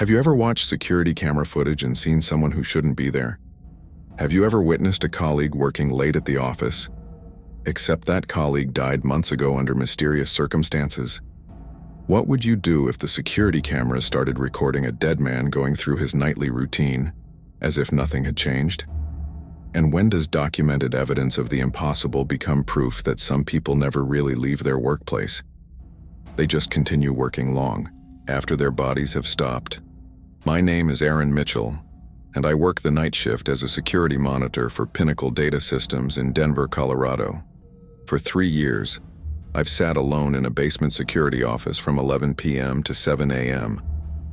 Have you ever watched security camera footage and seen someone who shouldn't be there? Have you ever witnessed a colleague working late at the office, except that colleague died months ago under mysterious circumstances? What would you do if the security cameras started recording a dead man going through his nightly routine, as if nothing had changed? And when does documented evidence of the impossible become proof that some people never really leave their workplace? They just continue working long, after their bodies have stopped. My name is Aaron Mitchell, and I work the night shift as a security monitor for Pinnacle Data Systems in Denver, Colorado. For 3 years, I've sat alone in a basement security office from 11 p.m. to 7 a.m.,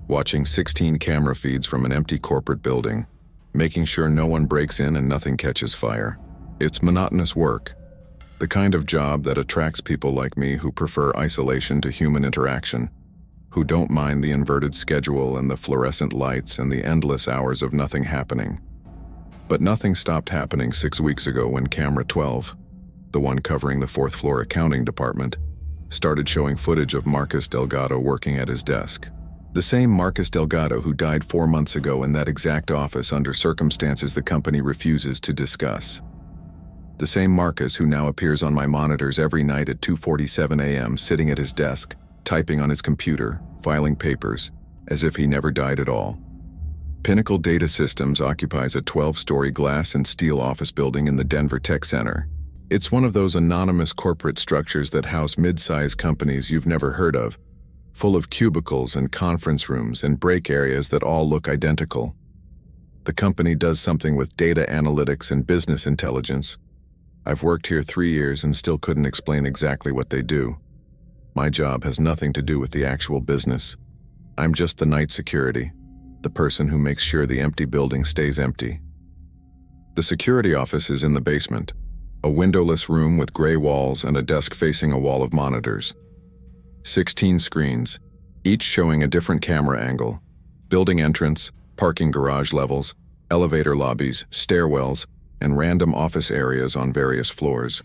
watching 16 camera feeds from an empty corporate building, making sure no one breaks in and nothing catches fire. It's monotonous work, the kind of job that attracts people like me who prefer isolation to human interaction, who don't mind the inverted schedule and the fluorescent lights and the endless hours of nothing happening. But nothing stopped happening 6 weeks ago when camera 12, the one covering the 4th floor accounting department, started showing footage of Marcus Delgado working at his desk. The same Marcus Delgado who died 4 months ago in that exact office under circumstances the company refuses to discuss. The same Marcus who now appears on my monitors every night at 2:47 a.m. sitting at his desk, typing on his computer, filing papers, as if he never died at all. Pinnacle Data Systems occupies a 12-story glass and steel office building in the Denver Tech Center. It's one of those anonymous corporate structures that house mid-sized companies you've never heard of, full of cubicles and conference rooms and break areas that all look identical. The company does something with data analytics and business intelligence. I've worked here 3 years and still couldn't explain exactly what they do. My job has nothing to do with the actual business. I'm just the night security, the person who makes sure the empty building stays empty. The security office is in the basement, a windowless room with gray walls and a desk facing a wall of monitors. 16 screens, each showing a different camera angle, building entrance, parking garage levels, elevator lobbies, stairwells, and random office areas on various floors.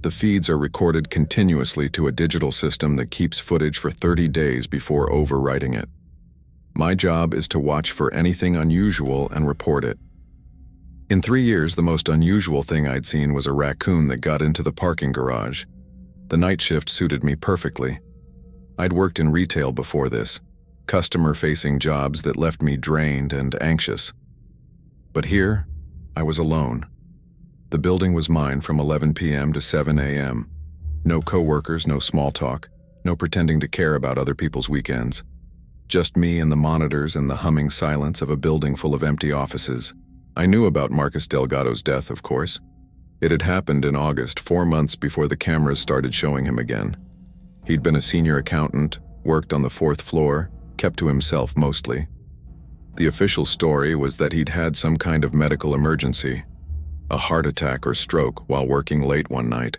The feeds are recorded continuously to a digital system that keeps footage for 30 days before overwriting it. My job is to watch for anything unusual and report it. In 3 years, the most unusual thing I'd seen was a raccoon that got into the parking garage. The night shift suited me perfectly. I'd worked in retail before this, customer-facing jobs that left me drained and anxious. But here, I was alone. The building was mine from 11 p.m. to 7 a.m. No coworkers, no small talk, no pretending to care about other people's weekends. Just me and the monitors and the humming silence of a building full of empty offices. I knew about Marcus Delgado's death, of course. It had happened in August, 4 months before the cameras started showing him again. He'd been a senior accountant, worked on the 4th floor, kept to himself mostly. The official story was that he'd had some kind of medical emergency, a heart attack or stroke while working late one night.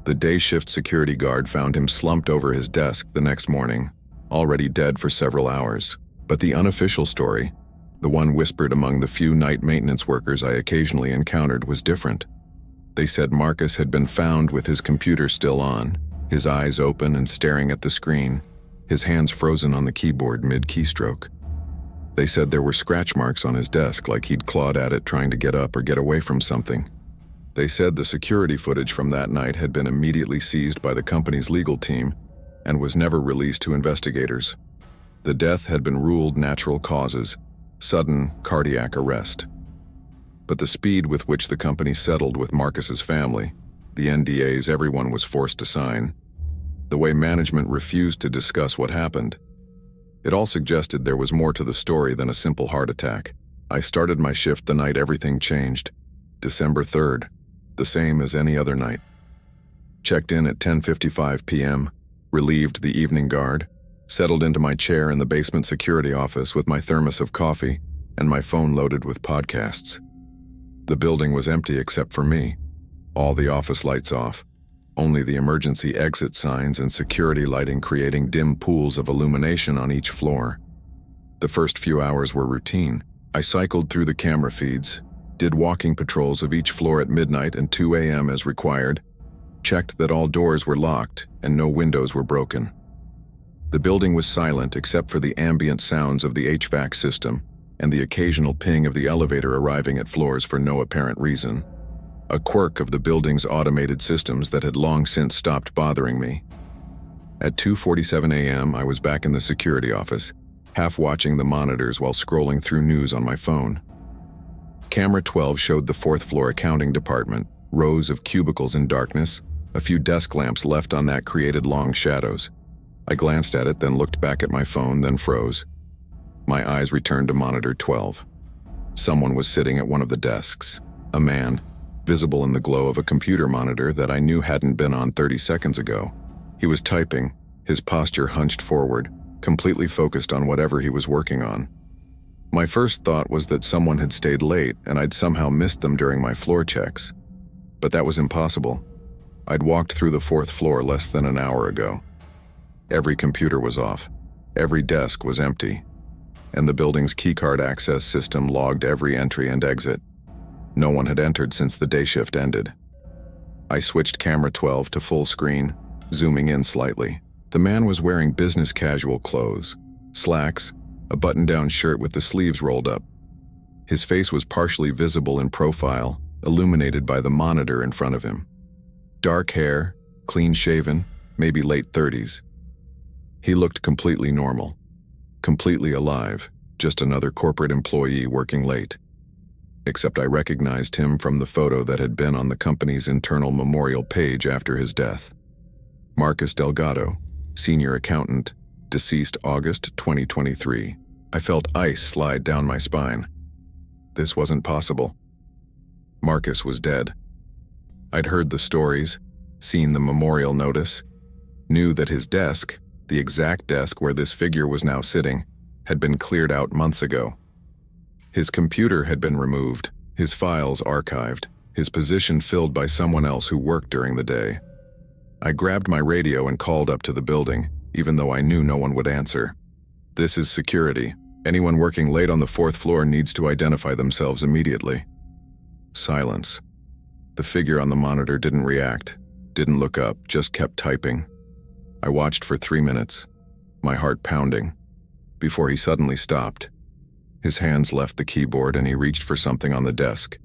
The day shift security guard found him slumped over his desk the next morning, already dead for several hours. But the unofficial story, the one whispered among the few night maintenance workers I occasionally encountered, was different. They said Marcus had been found with his computer still on, his eyes open and staring at the screen, his hands frozen on the keyboard mid-keystroke. They said there were scratch marks on his desk like he'd clawed at it trying to get up or get away from something. They said the security footage from that night had been immediately seized by the company's legal team and was never released to investigators. The death had been ruled natural causes, sudden cardiac arrest. But the speed with which the company settled with Marcus's family, the NDAs everyone was forced to sign, the way management refused to discuss what happened, it all suggested there was more to the story than a simple heart attack. I started my shift the night everything changed, December 3rd, the same as any other night. Checked in at 10:55 p.m., relieved the evening guard, settled into my chair in the basement security office with my thermos of coffee and my phone loaded with podcasts. The building was empty except for me, all the office lights off, only the emergency exit signs and security lighting creating dim pools of illumination on each floor. The first few hours were routine. I cycled through the camera feeds, did walking patrols of each floor at midnight and 2 a.m. as required, checked that all doors were locked and no windows were broken. The building was silent except for the ambient sounds of the HVAC system and the occasional ping of the elevator arriving at floors for no apparent reason. A quirk of the building's automated systems that had long since stopped bothering me. At 2:47 a.m., I was back in the security office, half watching the monitors while scrolling through news on my phone. Camera 12 showed the fourth-floor accounting department, rows of cubicles in darkness, a few desk lamps left on that created long shadows. I glanced at it, then looked back at my phone, then froze. My eyes returned to monitor 12. Someone was sitting at one of the desks. A man, visible in the glow of a computer monitor that I knew hadn't been on 30 seconds ago. He was typing, his posture hunched forward, completely focused on whatever he was working on. My first thought was that someone had stayed late and I'd somehow missed them during my floor checks. But that was impossible. I'd walked through the fourth floor less than an hour ago. Every computer was off. Every desk was empty. And the building's keycard access system logged every entry and exit. No one had entered since the day shift ended. I switched camera 12 to full screen, zooming in slightly. The man was wearing business casual clothes, slacks, a button-down shirt with the sleeves rolled up. His face was partially visible in profile, illuminated by the monitor in front of him. Dark hair, clean-shaven, maybe late 30s. He looked completely normal, completely alive, just another corporate employee working late. Except I recognized him from the photo that had been on the company's internal memorial page after his death. Marcus Delgado, senior accountant, deceased August 2023. I felt ice slide down my spine. This wasn't possible. Marcus was dead. I'd heard the stories, seen the memorial notice, knew that his desk, the exact desk where this figure was now sitting, had been cleared out months ago. His computer had been removed, his files archived, his position filled by someone else who worked during the day. I grabbed my radio and called up to the building, even though I knew no one would answer. This is security. Anyone working late on the fourth floor needs to identify themselves immediately. Silence. The figure on the monitor didn't react, didn't look up, just kept typing. I watched for 3 minutes, my heart pounding, before he suddenly stopped. His hands left the keyboard and he reached for something on the desk.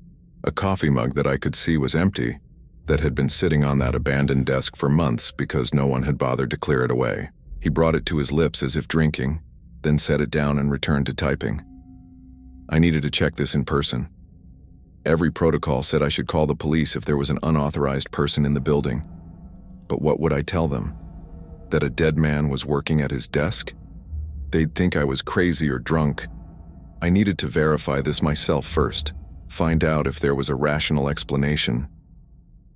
A coffee mug that I could see was empty, that had been sitting on that abandoned desk for months because no one had bothered to clear it away. He brought it to his lips as if drinking, then set it down and returned to typing. I needed to check this in person. Every protocol said I should call the police if there was an unauthorized person in the building. But what would I tell them? That a dead man was working at his desk? They'd think I was crazy or drunk. I needed to verify this myself first, find out if there was a rational explanation.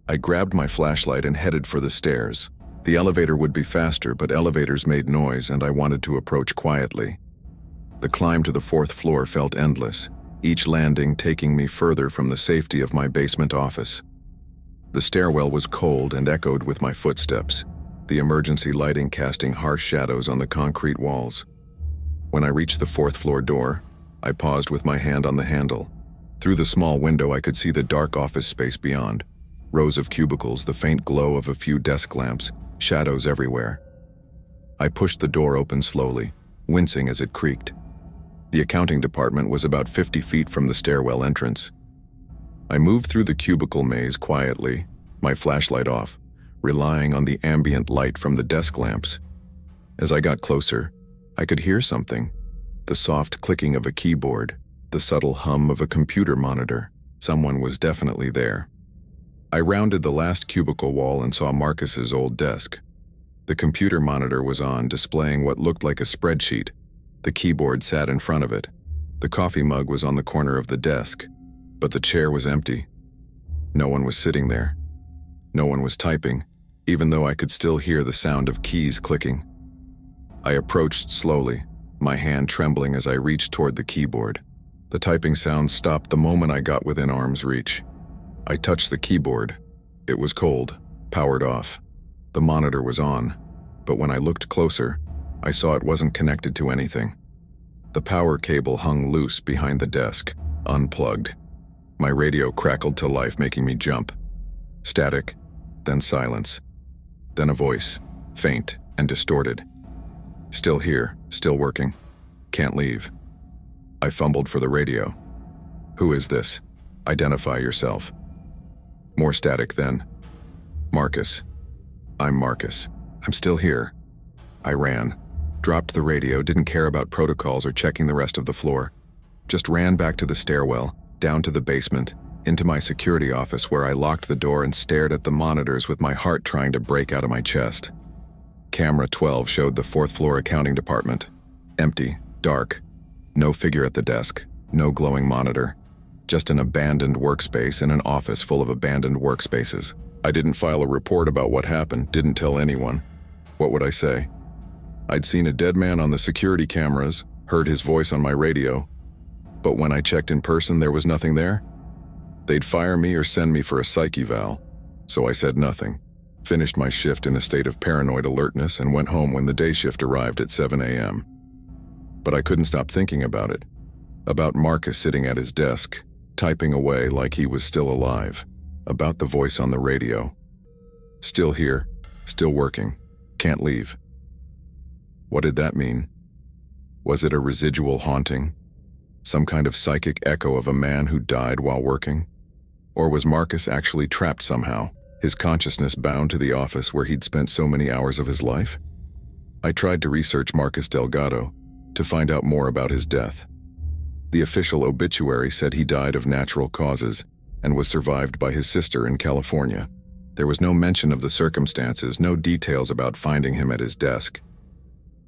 I grabbed my flashlight and headed for the stairs. The elevator would be faster, but elevators made noise and I wanted to approach quietly. The climb to the fourth floor felt endless, each landing taking me further from the safety of my basement office. The stairwell was cold and echoed with my footsteps, the emergency lighting casting harsh shadows on the concrete walls. When I reached the fourth floor door, I paused with my hand on the handle. Through the small window I could see the dark office space beyond. Rows of cubicles, the faint glow of a few desk lamps, shadows everywhere. I pushed the door open slowly, wincing as it creaked. The accounting department was about 50 feet from the stairwell entrance. I moved through the cubicle maze quietly, my flashlight off, relying on the ambient light from the desk lamps. As I got closer, I could hear something. The soft clicking of a keyboard, the subtle hum of a computer monitor. Someone was definitely there. I rounded the last cubicle wall and saw Marcus's old desk. The computer monitor was on, displaying what looked like a spreadsheet. The keyboard sat in front of it. The coffee mug was on the corner of the desk, but the chair was empty. No one was sitting there. No one was typing, even though I could still hear the sound of keys clicking. I approached slowly, my hand trembling as I reached toward the keyboard. The typing sound stopped the moment I got within arm's reach. I touched the keyboard. It was cold, powered off. The monitor was on, but when I looked closer, I saw it wasn't connected to anything. The power cable hung loose behind the desk, unplugged. My radio crackled to life, making me jump. Static, then silence, then a voice, faint and distorted. Still here, still working. Can't leave. I fumbled for the radio. Who is this? Identify yourself. More static then. Marcus. I'm Marcus. I'm still here. I ran. Dropped the radio, didn't care about protocols or checking the rest of the floor. Just ran back to the stairwell, down to the basement, into my security office where I locked the door and stared at the monitors with my heart trying to break out of my chest. Camera 12 showed the fourth floor accounting department. Empty, dark. No figure at the desk, no glowing monitor. Just an abandoned workspace in an office full of abandoned workspaces. I didn't file a report about what happened, didn't tell anyone. What would I say? I'd seen a dead man on the security cameras, heard his voice on my radio, but when I checked in person, there was nothing there. They'd fire me or send me for a psych eval, so I said nothing. Finished my shift in a state of paranoid alertness and went home when the day shift arrived at 7 a.m. But I couldn't stop thinking about it. About Marcus sitting at his desk, typing away like he was still alive. About the voice on the radio. Still here, still working, can't leave. What did that mean? Was it a residual haunting? Some kind of psychic echo of a man who died while working? Or was Marcus actually trapped somehow, his consciousness bound to the office where he'd spent so many hours of his life? I tried to research Marcus Delgado to find out more about his death. The official obituary said he died of natural causes and was survived by his sister in California. There was no mention of the circumstances, no details about finding him at his desk.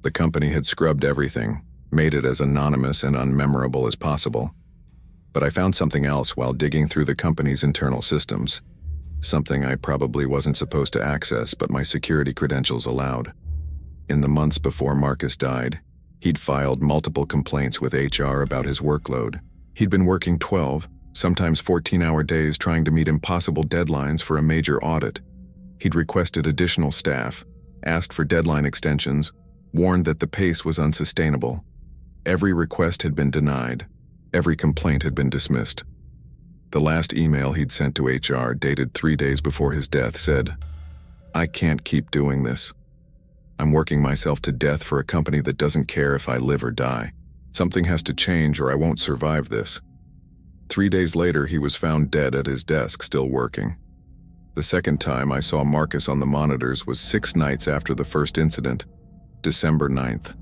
The company had scrubbed everything, made it as anonymous and unmemorable as possible. But I found something else while digging through the company's internal systems. Something I probably wasn't supposed to access, but my security credentials allowed. In the months before Marcus died, he'd filed multiple complaints with HR about his workload. He'd been working 12, sometimes 14-hour days trying to meet impossible deadlines for a major audit. He'd requested additional staff, asked for deadline extensions, warned that the pace was unsustainable. Every request had been denied. Every complaint had been dismissed. The last email he'd sent to HR, dated 3 days before his death, said, "I can't keep doing this. I'm working myself to death for a company that doesn't care if I live or die. Something has to change or I won't survive this." 3 days later, he was found dead at his desk, still working. The second time I saw Marcus on the monitors was 6 nights after the first incident, December 9th.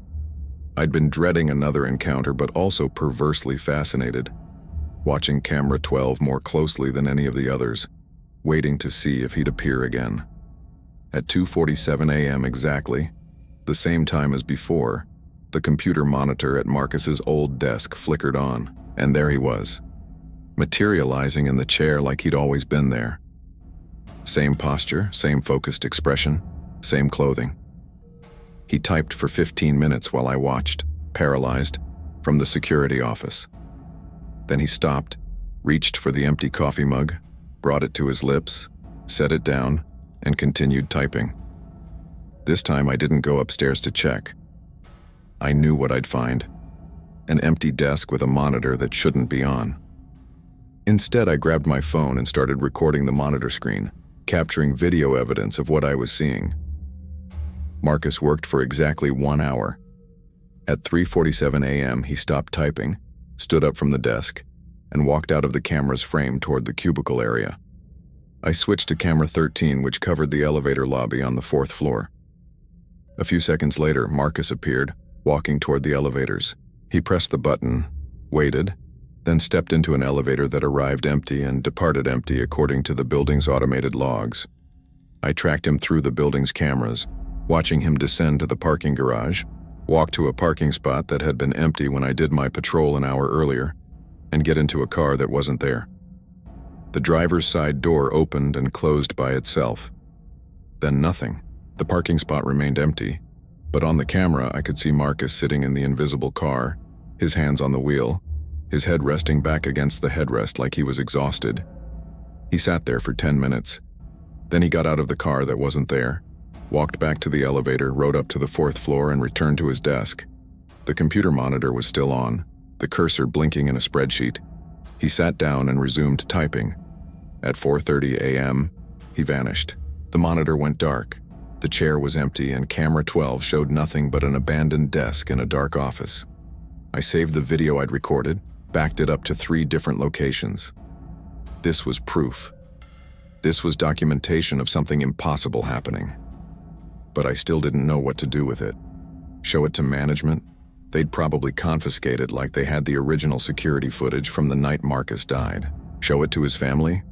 I'd been dreading another encounter, but also perversely fascinated, watching camera 12 more closely than any of the others, waiting to see if he'd appear again. At 2:47 a.m. exactly, the same time as before, the computer monitor at Marcus's old desk flickered on, and there he was, materializing in the chair like he'd always been there. Same posture, same focused expression, same clothing. He typed for 15 minutes while I watched, paralyzed, from the security office. Then he stopped, reached for the empty coffee mug, brought it to his lips, set it down, and continued typing. This time I didn't go upstairs to check. I knew what I'd find: an empty desk with a monitor that shouldn't be on. Instead, I grabbed my phone and started recording the monitor screen, capturing video evidence of what I was seeing. Marcus worked for exactly 1 hour. At 3:47 a.m., he stopped typing, stood up from the desk, and walked out of the camera's frame toward the cubicle area. I switched to camera 13, which covered the elevator lobby on the 4th floor. A few seconds later, Marcus appeared, walking toward the elevators. He pressed the button, waited, then stepped into an elevator that arrived empty and departed empty according to the building's automated logs. I tracked him through the building's cameras, watching him descend to the parking garage, walk to a parking spot that had been empty when I did my patrol an hour earlier, and get into a car that wasn't there. The driver's side door opened and closed by itself. Then nothing. The parking spot remained empty, but on the camera I could see Marcus sitting in the invisible car, his hands on the wheel, his head resting back against the headrest like he was exhausted. He sat there for 10 minutes. Then he got out of the car that wasn't there, walked back to the elevator, rode up to the 4th floor, and returned to his desk. The computer monitor was still on, the cursor blinking in a spreadsheet. He sat down and resumed typing. At 4:30 a.m., he vanished. The monitor went dark. The chair was empty and camera 12 showed nothing but an abandoned desk in a dark office. I saved the video I'd recorded, backed it up to 3 different locations. This was proof. This was documentation of something impossible happening. But I still didn't know what to do with it. Show it to management? They'd probably confiscate it like they had the original security footage from the night Marcus died. Show it to his family?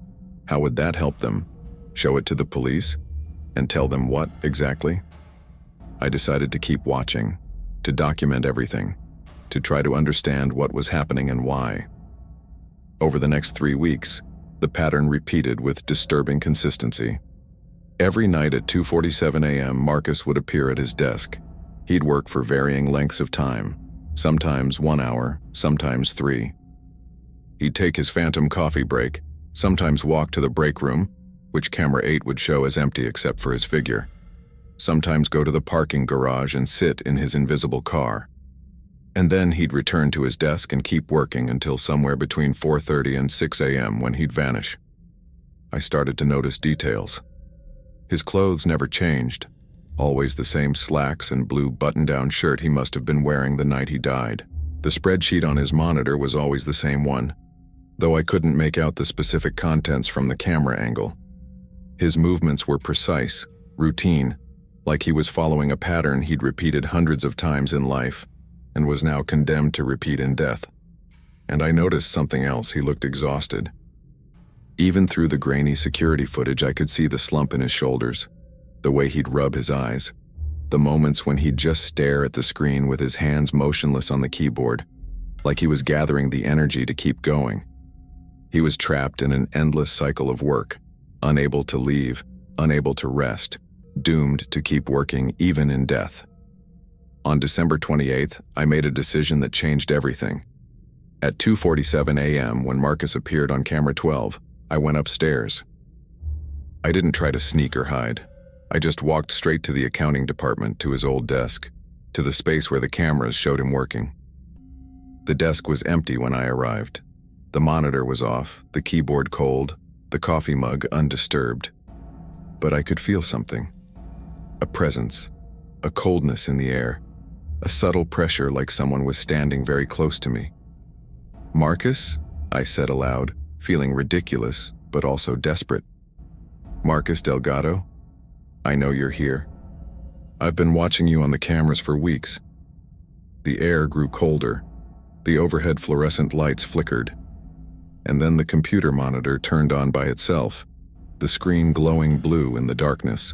How would that help them? Show it to the police? And tell them what, exactly? I decided to keep watching, to document everything, to try to understand what was happening and why. Over the next 3 weeks, the pattern repeated with disturbing consistency. Every night at 2:47 a.m., Marcus would appear at his desk. He'd work for varying lengths of time, sometimes 1 hour, sometimes 3. He'd take his phantom coffee break, sometimes walk to the break room, which camera 8 would show as empty except for his figure, sometimes go to the parking garage and sit in his invisible car. And then he'd return to his desk and keep working until somewhere between 4:30 and 6 a.m. when he'd vanish. I started to notice details. His clothes never changed, always the same slacks and blue button-down shirt he must have been wearing the night he died. The spreadsheet on his monitor was always the same one, though I couldn't make out the specific contents from the camera angle. His movements were precise, routine, like he was following a pattern he'd repeated hundreds of times in life and was now condemned to repeat in death. And I noticed something else. He looked exhausted. Even through the grainy security footage, I could see the slump in his shoulders, the way he'd rub his eyes, the moments when he'd just stare at the screen with his hands motionless on the keyboard, like he was gathering the energy to keep going. He was trapped in an endless cycle of work, unable to leave, unable to rest, doomed to keep working even in death. On December 28th, I made a decision that changed everything. At 2:47 a.m., when Marcus appeared on camera 12, I went upstairs. I didn't try to sneak or hide. I just walked straight to the accounting department, to his old desk, to the space where the cameras showed him working. The desk was empty when I arrived. The monitor was off, the keyboard cold, the coffee mug undisturbed. But I could feel something. A presence, a coldness in the air, a subtle pressure like someone was standing very close to me. "Marcus?" I said aloud, feeling ridiculous, but also desperate. "Marcus Delgado? I know you're here. I've been watching you on the cameras for weeks." The air grew colder. The overhead fluorescent lights flickered. And then the computer monitor turned on by itself, the screen glowing blue in the darkness.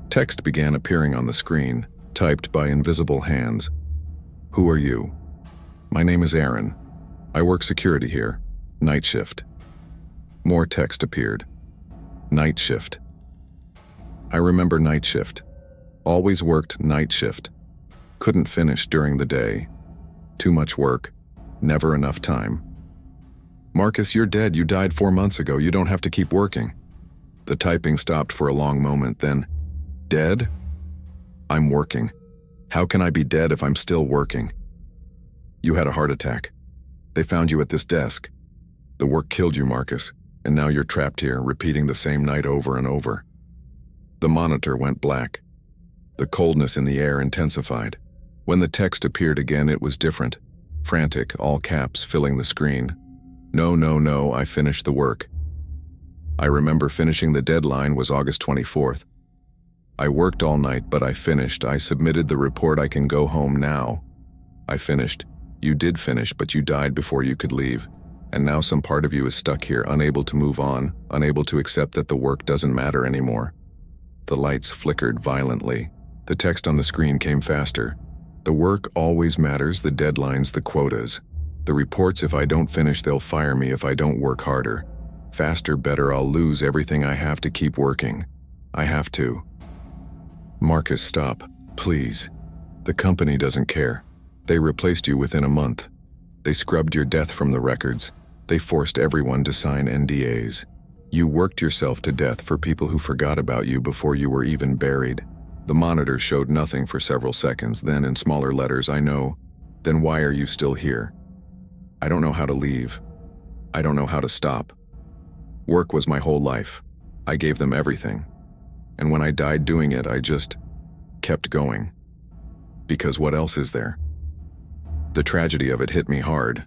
Text began appearing on the screen, typed by invisible hands. "Who are you?" "My name is Aaron. I work security here. Night shift." More text appeared. "Night shift." I remember night shift. Always worked night shift. Couldn't finish during the day. Too much work. Never enough time. "Marcus, you're dead. You died 4 months ago. You don't have to keep working." The typing stopped for a long moment, then, "Dead? I'm working. How can I be dead if I'm still working?" "You had a heart attack. They found you at this desk. The work killed you, Marcus, and now you're trapped here, repeating the same night over and over." The monitor went black. The coldness in the air intensified. When the text appeared again, it was different. Frantic, all caps filling the screen. "No, no, no, I finished the work." I remember finishing. The deadline was August 24th. "I worked all night, but I finished. I submitted the report. I can go home now." "I finished." "You did finish, but you died before you could leave. And now some part of you is stuck here, unable to move on, unable to accept that the work doesn't matter anymore." The lights flickered violently. The text on the screen came faster. "The work always matters, the deadlines, the quotas. The reports, if I don't finish, they'll fire me if I don't work harder. Faster, better, I'll lose everything I have to keep working. I have to." "Marcus, stop. Please. The company doesn't care. They replaced you within a month. They scrubbed your death from the records. They forced everyone to sign NDAs. You worked yourself to death for people who forgot about you before you were even buried." The monitor showed nothing for several seconds, then in smaller letters, "I know. Then why are you still here?" "I don't know how to leave. I don't know how to stop. Work was my whole life. I gave them everything. And when I died doing it, I just kept going. Because what else is there? The tragedy of it hit me hard.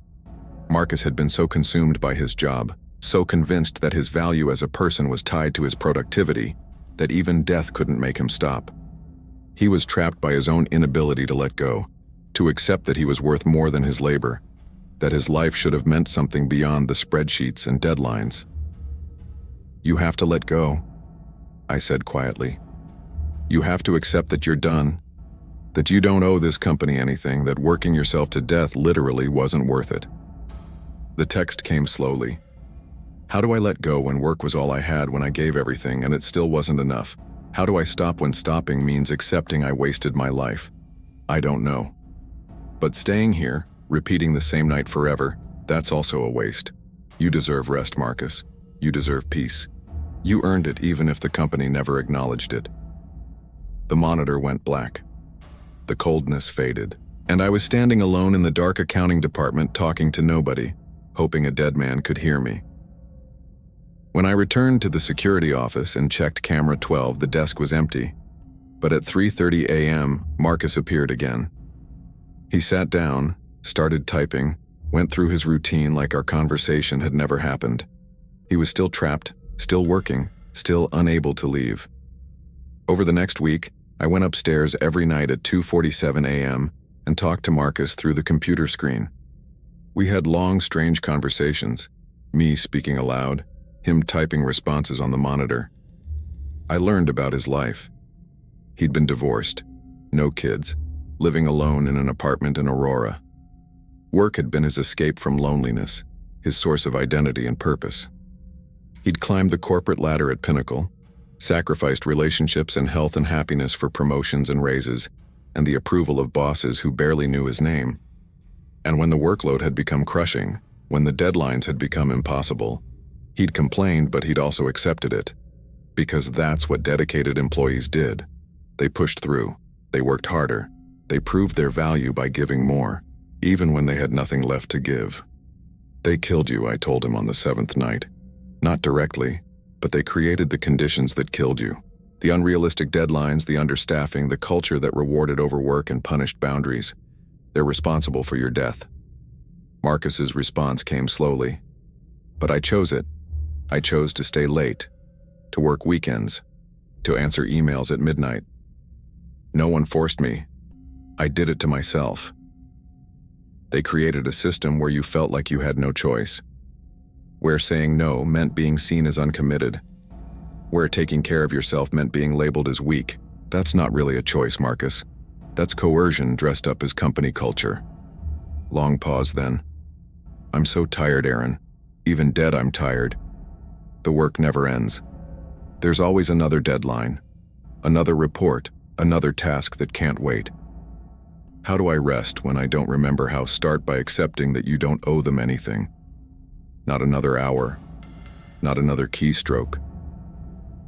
Marcus had been so consumed by his job, so convinced that his value as a person was tied to his productivity, that even death couldn't make him stop. He was trapped by his own inability to let go, to accept that he was worth more than his labor, that his life should have meant something beyond the spreadsheets and deadlines. "You have to let go," I said quietly. "You have to accept that you're done, that you don't owe this company anything, that working yourself to death literally wasn't worth it." The text came slowly. How do I let go when work was all I had, when I gave everything and it still wasn't enough? How do I stop when stopping means accepting I wasted my life? I don't know. But staying here, repeating the same night forever, that's also a waste. You deserve rest, Marcus. You deserve peace. You earned it even if the company never acknowledged it. The monitor went black. The coldness faded, and I was standing alone in the dark accounting department talking to nobody, hoping a dead man could hear me. When I returned to the security office and checked camera 12, the desk was empty. But at 3:30 a.m., Marcus appeared again. He sat down, started typing, went through his routine like our conversation had never happened. He was still trapped, still working, still unable to leave. Over the next week, I went upstairs every night at 2:47 a.m. and talked to Marcus through the computer screen. We had long, strange conversations, me speaking aloud, him typing responses on the monitor. I learned about his life. He'd been divorced, no kids, living alone in an apartment in Aurora. Work had been his escape from loneliness, his source of identity and purpose. He'd climbed the corporate ladder at Pinnacle, sacrificed relationships and health and happiness for promotions and raises, and the approval of bosses who barely knew his name. And when the workload had become crushing, when the deadlines had become impossible, he'd complained, but he'd also accepted it. Because that's what dedicated employees did. They pushed through, they worked harder, they proved their value by giving more, even when they had nothing left to give. "They killed you," I told him on the 7th night. Not directly, but they created the conditions that killed you. The unrealistic deadlines, the understaffing, the culture that rewarded overwork and punished boundaries. They're responsible for your death. Marcus's response came slowly. But I chose it. I chose to stay late, to work weekends, to answer emails at midnight. No one forced me. I did it to myself. They created a system where you felt like you had no choice, where saying no meant being seen as uncommitted, where taking care of yourself meant being labeled as weak. That's not really a choice, Marcus. That's coercion dressed up as company culture. Long pause then. "I'm so tired, Aaron. Even dead, I'm tired. The work never ends. There's always another deadline, another report, another task that can't wait. How do I rest when I don't remember how? Start by accepting that you don't owe them anything. Not another hour, not another keystroke.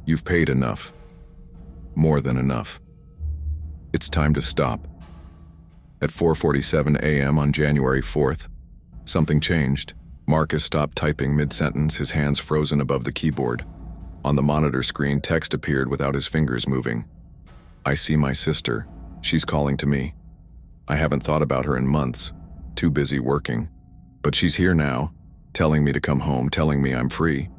You've paid enough. More than enough. It's time to stop." At 4:47 a.m. on January 4th, something changed. Marcus stopped typing mid-sentence, his hands frozen above the keyboard. On the monitor screen, text appeared without his fingers moving. "I see my sister. She's calling to me. I haven't thought about her in months, too busy working. But she's here now, telling me to come home, telling me I'm free."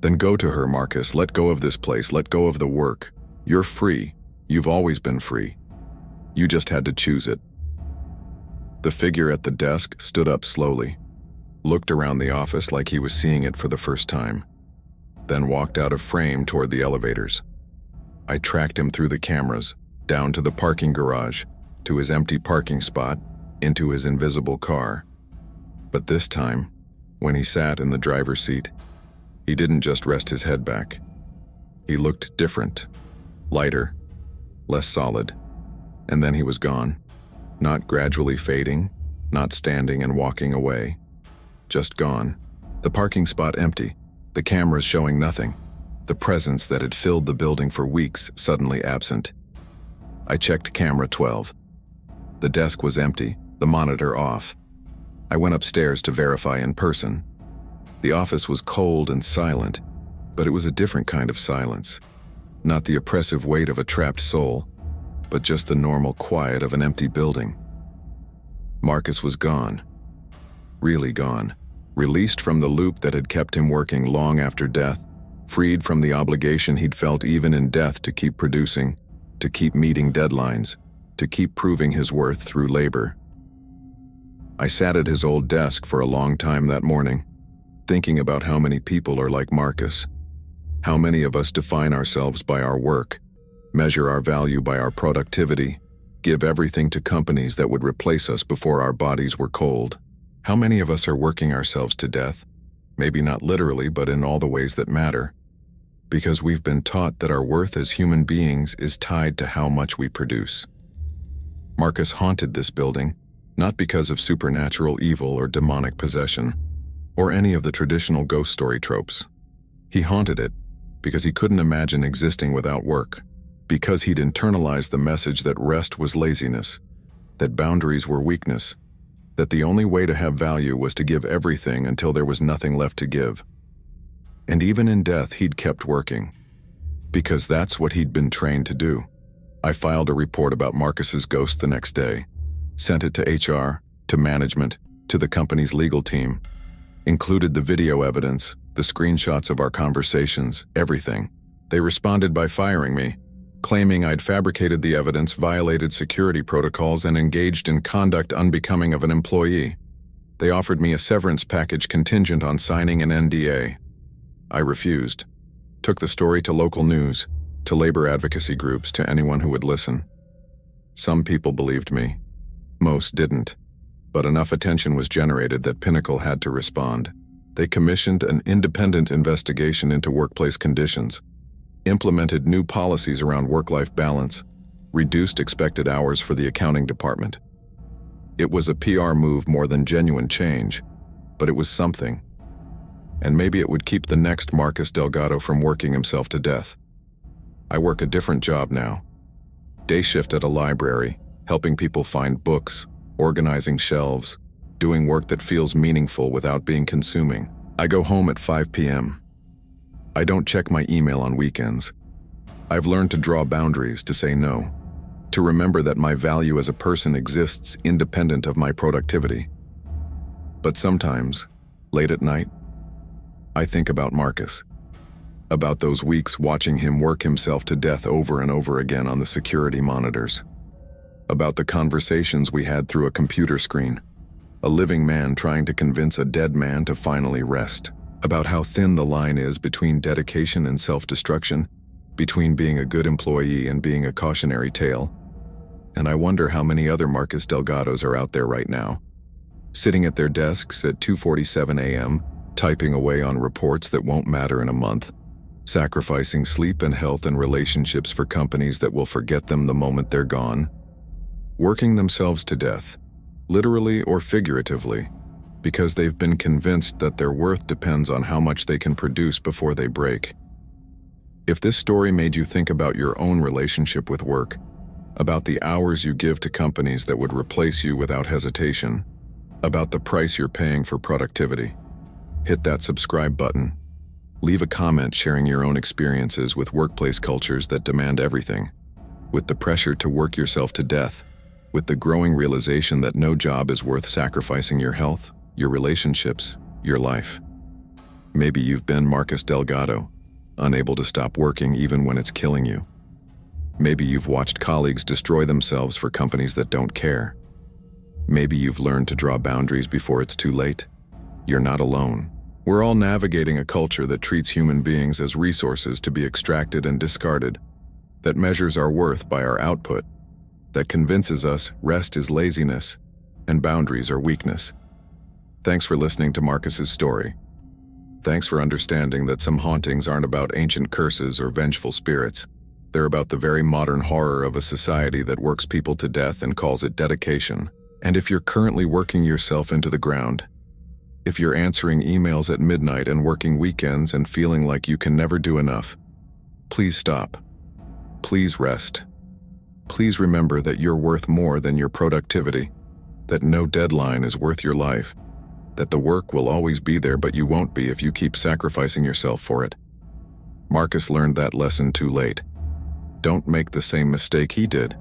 Then go to her, Marcus. Let go of this place. Let go of the work. You're free. You've always been free. You just had to choose it. The figure at the desk stood up slowly, looked around the office like he was seeing it for the first time, then walked out of frame toward the elevators. I tracked him through the cameras, down to the parking garage, to his empty parking spot, into his invisible car. But this time, when he sat in the driver's seat, he didn't just rest his head back. He looked different, lighter, less solid. And then he was gone. Not gradually fading, not standing and walking away. Just gone. The parking spot empty, the cameras showing nothing. The presence that had filled the building for weeks suddenly absent. I checked camera 12. The desk was empty, the monitor off. I went upstairs to verify in person. The office was cold and silent, but it was a different kind of silence. Not the oppressive weight of a trapped soul, but just the normal quiet of an empty building. Marcus was gone. Really gone. Released from the loop that had kept him working long after death, freed from the obligation he'd felt even in death to keep producing, to keep meeting deadlines, to keep proving his worth through labor. I sat at his old desk for a long time that morning, thinking about how many people are like Marcus. How many of us define ourselves by our work, measure our value by our productivity, give everything to companies that would replace us before our bodies were cold. How many of us are working ourselves to death, maybe not literally, but in all the ways that matter, because we've been taught that our worth as human beings is tied to how much we produce. Marcus haunted this building, not because of supernatural evil or demonic possession, or any of the traditional ghost story tropes. He haunted it because he couldn't imagine existing without work, because he'd internalized the message that rest was laziness, that boundaries were weakness, that the only way to have value was to give everything until there was nothing left to give. And even in death, he'd kept working, because that's what he'd been trained to do. I filed a report about Marcus's ghost the next day, sent it to HR, to management, to the company's legal team, included the video evidence, the screenshots of our conversations, everything. They responded by firing me, claiming I'd fabricated the evidence, violated security protocols, and engaged in conduct unbecoming of an employee. They offered me a severance package contingent on signing an NDA. I refused. Took the story to local news, to labor advocacy groups, to anyone who would listen. Some people believed me. Most didn't. But enough attention was generated that Pinnacle had to respond. They commissioned an independent investigation into workplace conditions, implemented new policies around work-life balance, reduced expected hours for the accounting department. It was a PR move more than genuine change, but it was something. And maybe it would keep the next Marcus Delgado from working himself to death. I work a different job now. Day shift at a library, helping people find books, organizing shelves, doing work that feels meaningful without being consuming. I go home at 5 p.m. I don't check my email on weekends. I've learned to draw boundaries, to say no, to remember that my value as a person exists independent of my productivity. But sometimes, late at night, I think about Marcus, about those weeks watching him work himself to death over and over again on the security monitors, about the conversations we had through a computer screen, a living man trying to convince a dead man to finally rest, about how thin the line is between dedication and self-destruction, between being a good employee and being a cautionary tale. And I wonder how many other Marcus Delgados are out there right now, sitting at their desks at 2:47 a.m., typing away on reports that won't matter in a month, sacrificing sleep and health and relationships for companies that will forget them the moment they're gone, working themselves to death, literally or figuratively, because they've been convinced that their worth depends on how much they can produce before they break. If this story made you think about your own relationship with work, about the hours you give to companies that would replace you without hesitation, about the price you're paying for productivity, hit that subscribe button. Leave a comment sharing your own experiences with workplace cultures that demand everything, with the pressure to work yourself to death, with the growing realization that no job is worth sacrificing your health, your relationships, your life. Maybe you've been Marcus Delgado, unable to stop working even when it's killing you. Maybe you've watched colleagues destroy themselves for companies that don't care. Maybe you've learned to draw boundaries before it's too late. You're not alone. We're all navigating a culture that treats human beings as resources to be extracted and discarded, that measures our worth by our output, that convinces us rest is laziness and boundaries are weakness. Thanks for listening to Marcus's story. Thanks for understanding that some hauntings aren't about ancient curses or vengeful spirits. They're about the very modern horror of a society that works people to death and calls it dedication. And if you're currently working yourself into the ground, if you're answering emails at midnight and working weekends and feeling like you can never do enough, please stop. Please rest. Please remember that you're worth more than your productivity, that no deadline is worth your life, that the work will always be there but you won't be if you keep sacrificing yourself for it. Marcus learned that lesson too late. Don't make the same mistake he did.